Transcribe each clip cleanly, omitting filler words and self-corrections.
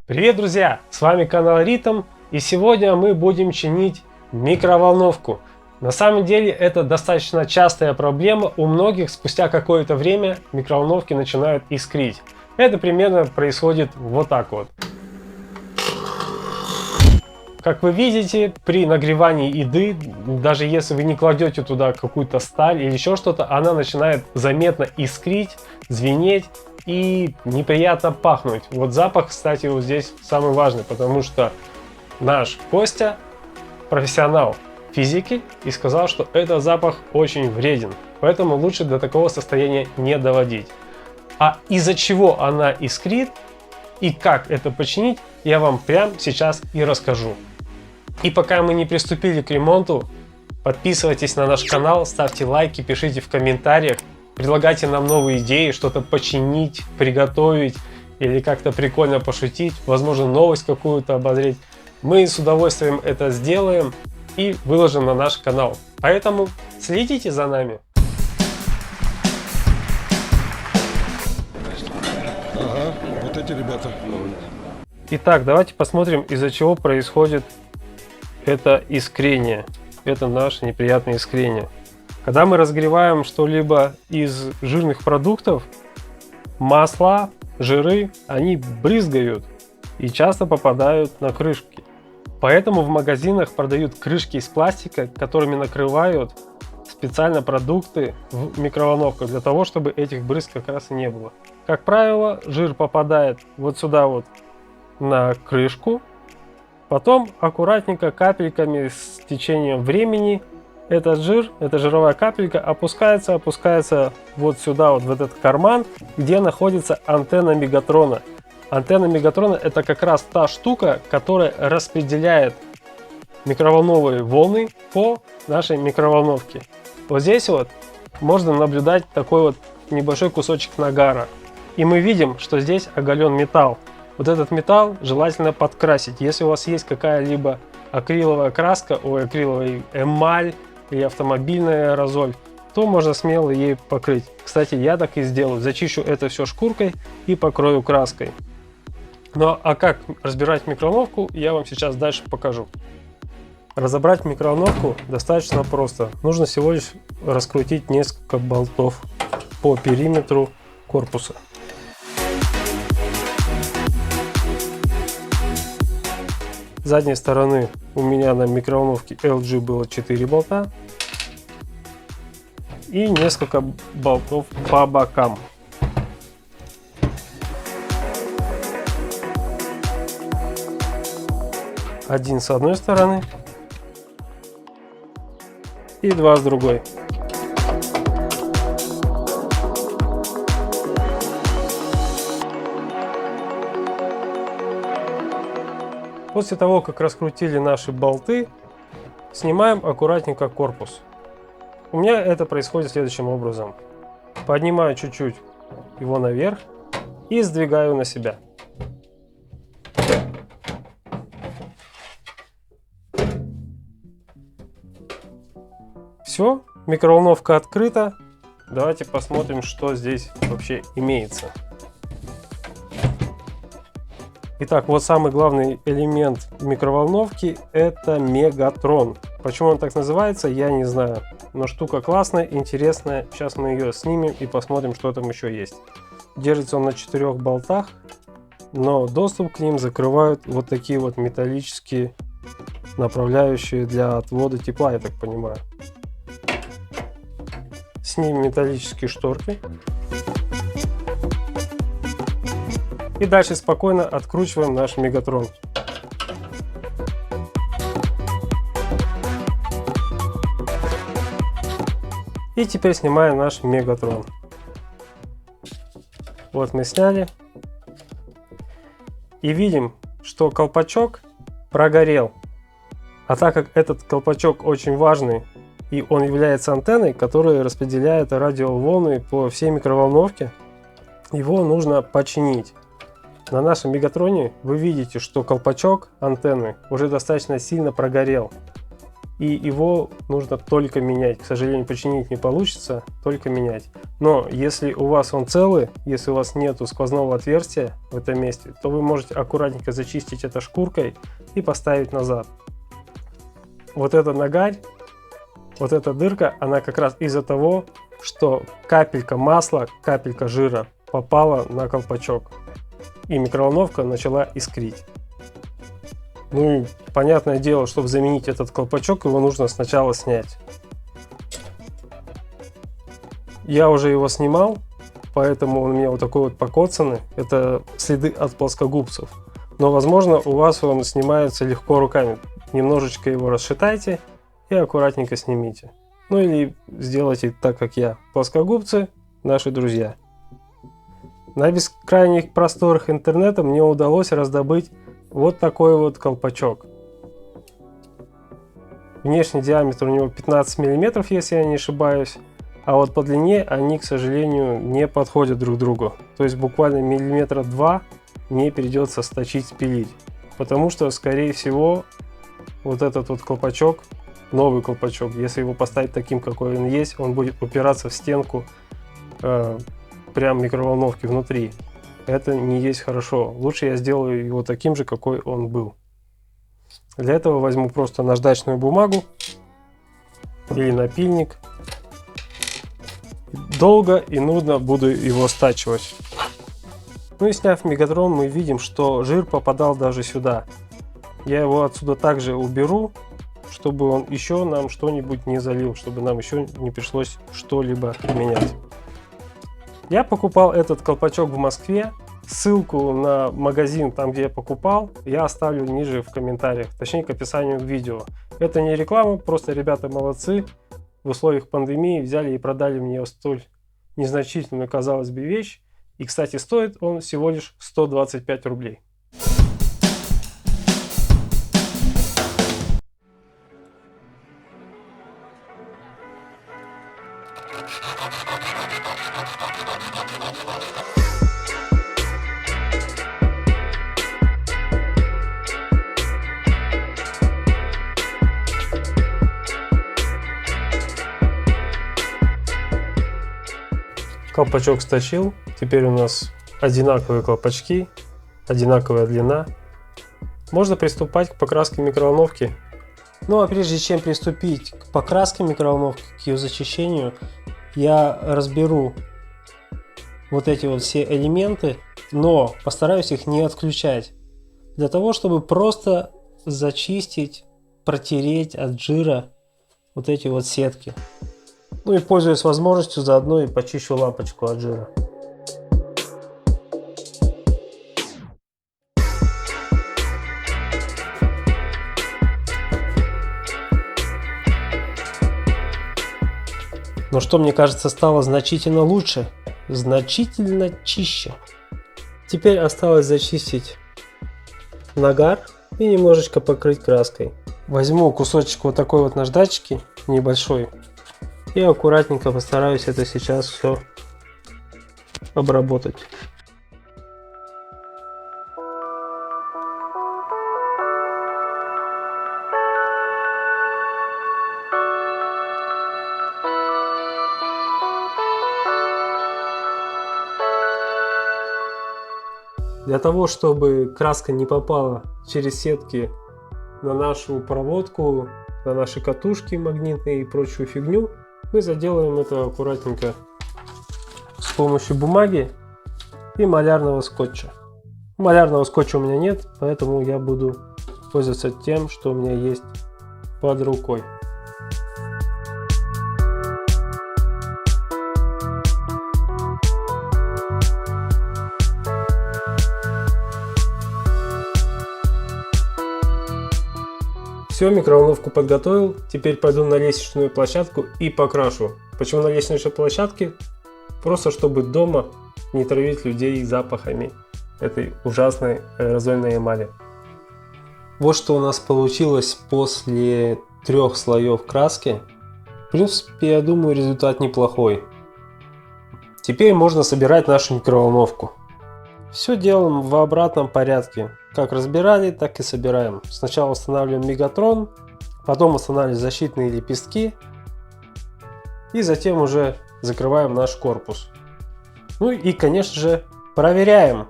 Привет, друзья! С вами канал Ритм, и сегодня мы будем чинить микроволновку. На самом деле это достаточно частая проблема у многих. Спустя какое-то время микроволновки начинают искрить. Это примерно происходит вот так вот. Как вы видите, при нагревании еды, даже если вы не кладете туда какую-то сталь или еще что-то, она начинает заметно искрить, звенеть и неприятно пахнуть. Вот запах, кстати, вот здесь самый важный, потому что наш Костя профессионал физики и сказал, что этот запах очень вреден, поэтому лучше до такого состояния не доводить. А из-за чего она искрит и как это починить, я вам прямо сейчас и расскажу. И пока мы не приступили к ремонту, подписывайтесь на наш канал, ставьте лайки, пишите в комментариях, предлагайте нам новые идеи, что-то починить, приготовить или как-то прикольно пошутить, возможно, новость какую-то обозреть. Мы с удовольствием это сделаем и выложим на наш канал. Поэтому следите за нами. Ага, вот эти ребята. Итак, давайте посмотрим, из-за чего происходит это искрение. Это наше неприятное искрение. Когда мы разогреваем что-либо из жирных продуктов, масла, жиры, они брызгают и часто попадают на крышки. Поэтому в магазинах продают крышки из пластика, которыми накрывают специально продукты в микроволновку, для того, чтобы этих брызг как раз и не было. Как правило, жир попадает вот сюда вот на крышку, потом аккуратненько капельками с течением времени этот жир, эта жировая капелька опускается вот сюда, вот в этот карман, где находится антенна Мегатрона. Антенна Мегатрона — это как раз та штука, которая распределяет микроволновые волны по нашей микроволновке. Вот здесь вот можно наблюдать такой вот небольшой кусочек нагара. И мы видим, что здесь оголен металл. Вот этот металл желательно подкрасить. Если у вас есть какая-либо акриловая краска, акриловая эмаль или автомобильный аэрозоль, то можно смело ей покрыть. Кстати, я так и сделаю. Зачищу это все шкуркой и покрою краской. Ну а как разбирать микроволновку, я вам сейчас дальше покажу. Разобрать микроволновку достаточно просто. Нужно всего лишь раскрутить несколько болтов по периметру корпуса. С задней стороны у меня на микроволновке LG было 4 болта и несколько болтов по бокам. Один с одной стороны и два с другой. После того, как раскрутили наши болты, снимаем аккуратненько корпус. У меня это происходит следующим образом. Поднимаю чуть-чуть его наверх и сдвигаю на себя. Все, микроволновка открыта. Давайте посмотрим, что здесь вообще имеется. Итак, вот самый главный элемент микроволновки — это Мегатрон. Почему он так называется, я не знаю. Но штука классная, интересная. Сейчас мы ее снимем и посмотрим, что там еще есть. Держится он на 4 болтах, но доступ к ним закрывают вот такие вот металлические направляющие для отвода тепла, я так понимаю. Снимем металлические шторки. И дальше спокойно откручиваем наш Мегатрон. И теперь снимаем наш Мегатрон. Вот мы сняли. И видим, что колпачок прогорел. А так как этот колпачок очень важный, и он является антенной, которая распределяет радиоволны по всей микроволновке, его нужно починить. На нашем Мегатроне вы видите, что колпачок антенны уже достаточно сильно прогорел. и его нужно только менять. К сожалению, починить не получится, только менять. Но если у вас он целый, если у вас нету сквозного отверстия в этом месте, то вы можете аккуратненько зачистить это шкуркой и поставить назад. Вот эта нагарь, вот эта дырка, она как раз из-за того, что капелька масла, капелька жира попала на колпачок, и микроволновка начала искрить. Ну и понятное дело, чтобы заменить этот колпачок, его нужно сначала снять. Я уже его снимал, поэтому он у меня вот такой вот покоцанный. Это следы от плоскогубцев. Но возможно у вас он снимается легко руками. Немножечко его расшатайте и аккуратненько снимите. Ну или сделайте так, как я. Плоскогубцы — наши друзья. На бескрайних просторах интернета мне удалось раздобыть вот такой вот колпачок. Внешний диаметр у него 15 мм, если я не ошибаюсь. А вот по длине они, к сожалению, не подходят друг другу. То есть буквально миллиметра 2 мне придется сточить, спилить. Потому что, скорее всего, вот этот вот колпачок, новый колпачок, если его поставить таким, какой он есть, он будет упираться в стенку прям микроволновки внутри. Это не есть хорошо. Лучше я сделаю его таким же, какой он был. Для этого возьму просто наждачную бумагу или напильник. Долго и нудно буду его стачивать. Ну и сняв мегатрон, мы видим, что жир попадал даже сюда. Я его отсюда также уберу, чтобы он еще нам что-нибудь не залил, чтобы нам еще не пришлось что-либо менять. Я покупал этот колпачок в Москве. Ссылку на магазин, там где я покупал, я оставлю ниже в комментариях, точнее к описанию к видео. Это не реклама, просто ребята молодцы. В условиях пандемии взяли и продали мне столь незначительную, казалось бы, вещь. И, кстати, стоит он всего лишь 125 рублей. Колпачок сточил, теперь у нас одинаковые колпачки, одинаковая длина. Можно приступать к покраске микроволновки. Ну а прежде чем приступить к покраске микроволновки, к ее зачищению, я разберу вот эти вот все элементы, но постараюсь их не отключать, для того чтобы просто зачистить, протереть от жира вот эти вот сетки. Ну и пользуясь возможностью, заодно и почищу лампочку от жира. Но что, мне кажется, стало значительно лучше, значительно чище. Теперь осталось зачистить нагар и немножечко покрыть краской. Возьму кусочек вот такой вот наждачки небольшой. И аккуратненько постараюсь это сейчас все обработать. Для того, чтобы краска не попала через сетки на нашу проводку, на наши катушки магнитные и прочую фигню, мы заделаем это аккуратненько с помощью бумаги и малярного скотча. Малярного скотча у меня нет, поэтому я буду пользоваться тем, что у меня есть под рукой. Все, микроволновку подготовил, теперь пойду на лестничную площадку и покрашу. Почему на лестничной площадке? Просто чтобы дома не травить людей запахами этой ужасной аэрозольной эмали. Вот что у нас получилось после 3 слоев краски. В принципе, я думаю, результат неплохой. Теперь можно собирать нашу микроволновку. Все делаем в обратном порядке. Как разбирали, так и собираем. Сначала устанавливаем мегатрон, Потом устанавливаем защитные лепестки. И затем уже закрываем наш корпус. Ну и, конечно же, проверяем.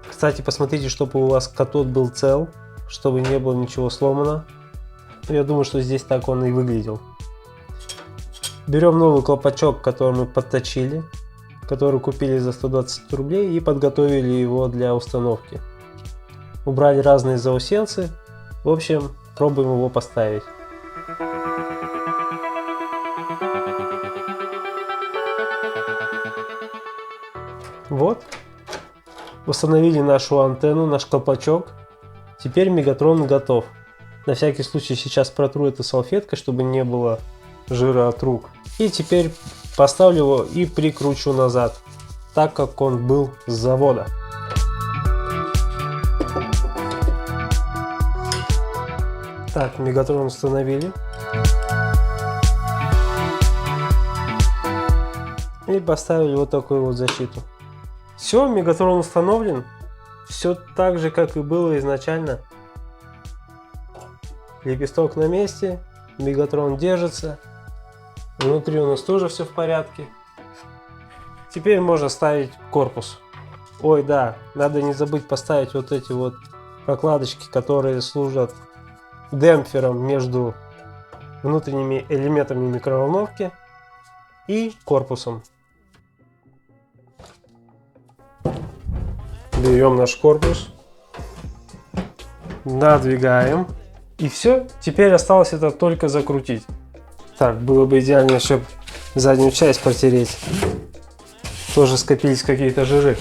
Кстати, посмотрите, чтобы у вас катод был цел, чтобы не было ничего сломано. Я думаю, что здесь так он и выглядел. Берем новый колпачок, который мы подточили, который купили за 120 рублей, и подготовили его для установки. Убрали разные заусенцы. В общем, пробуем его поставить. Вот. Установили нашу антенну, наш колпачок. Теперь Мегатрон готов. На всякий случай сейчас протру это салфеткой, чтобы не было жира от рук. И теперь поставлю его и прикручу назад, так как он был с завода. Так, Мегатрон установили. И поставили вот такую вот защиту. Все, Мегатрон установлен. Все так же, как и было изначально. Лепесток на месте. Мегатрон держится. Внутри у нас тоже все в порядке. Теперь можно ставить корпус. Ой, да, надо не забыть поставить вот эти вот прокладочки, которые служат демпфером между внутренними элементами микроволновки и корпусом. Берем наш корпус, надвигаем, и все. Теперь осталось это только закрутить. Так, было бы идеально еще заднюю часть протереть. Тоже скопились какие-то жиры.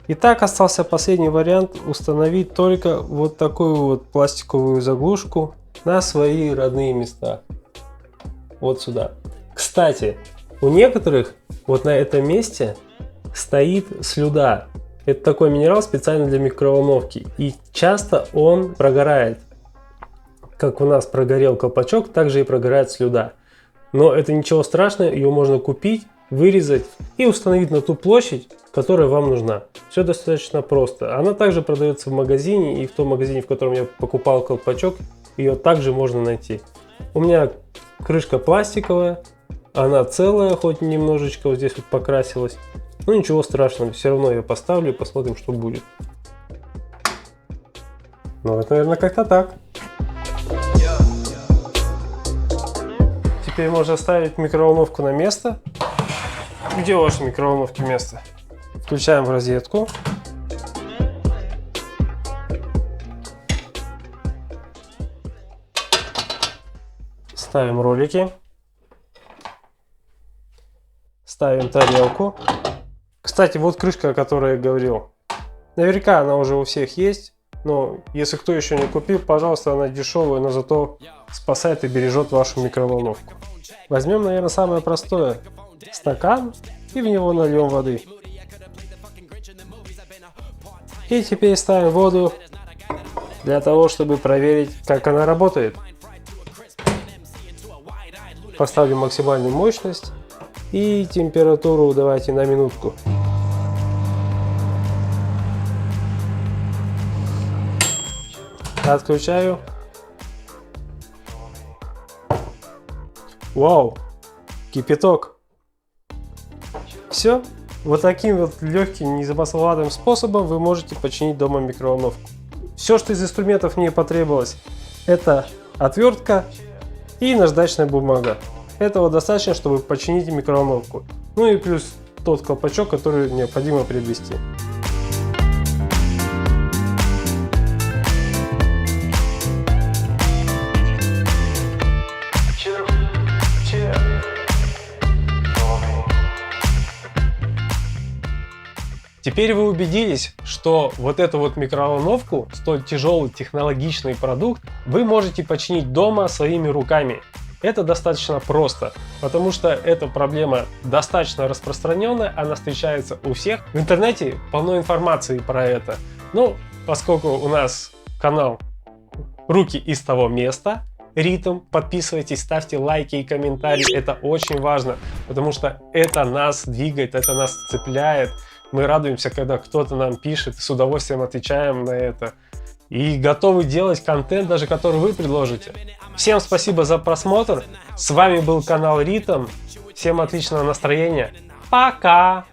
Итак, остался последний вариант: установить только вот такую вот пластиковую заглушку на свои родные места. Вот сюда. Кстати, у некоторых вот на этом месте стоит слюда. Это такой минерал специально для микроволновки. И часто он прогорает. Как у нас прогорел колпачок, также и прогорает слюда. Но это ничего страшного, ее можно купить, вырезать и установить на ту площадь, которая вам нужна. Все достаточно просто. Она также продается в магазине, и в том магазине, в котором я покупал колпачок, ее также можно найти. У меня крышка пластиковая, она целая, хоть немножечко вот здесь вот покрасилась. Ну ничего страшного, все равно я поставлю и посмотрим, что будет. Ну это, наверное, как-то так. Теперь можно ставить микроволновку на место. Где у вашей микроволновки место? Включаем в розетку. Ставим ролики. Ставим тарелку. Кстати, вот крышка, о которой я говорил. Наверняка она уже у всех есть. Но если кто еще не купил, пожалуйста, она дешевая, но зато спасает и бережет вашу микроволновку. Возьмем, наверное, самое простое. Стакан и в него нальем воды. И теперь ставим воду для того, чтобы проверить, как она работает. Поставлю максимальную мощность и температуру давайте на минутку. Отключаю. Вау, кипяток. Все. Вот таким вот легким, незамысловатым способом вы можете починить дома микроволновку. Все, что из инструментов мне потребовалось, это отвертка и наждачная бумага. Этого достаточно, чтобы починить микроволновку. Ну и плюс тот колпачок, который необходимо приобрести. Теперь вы убедились, что вот эту вот микроволновку, столь тяжелый технологичный продукт, вы можете починить дома своими руками. Это достаточно просто, потому что эта проблема достаточно распространенная, она встречается у всех. В интернете полно информации про это. Ну, поскольку у нас канал «Руки из того места», ритм, подписывайтесь, ставьте лайки и комментарии, это очень важно, потому что это нас двигает, это нас цепляет. Мы радуемся, когда кто-то нам пишет, с удовольствием отвечаем на это. и готовы делать контент, даже который вы предложите. Всем спасибо за просмотр. С вами был канал Ритм. Всем отличного настроения. Пока!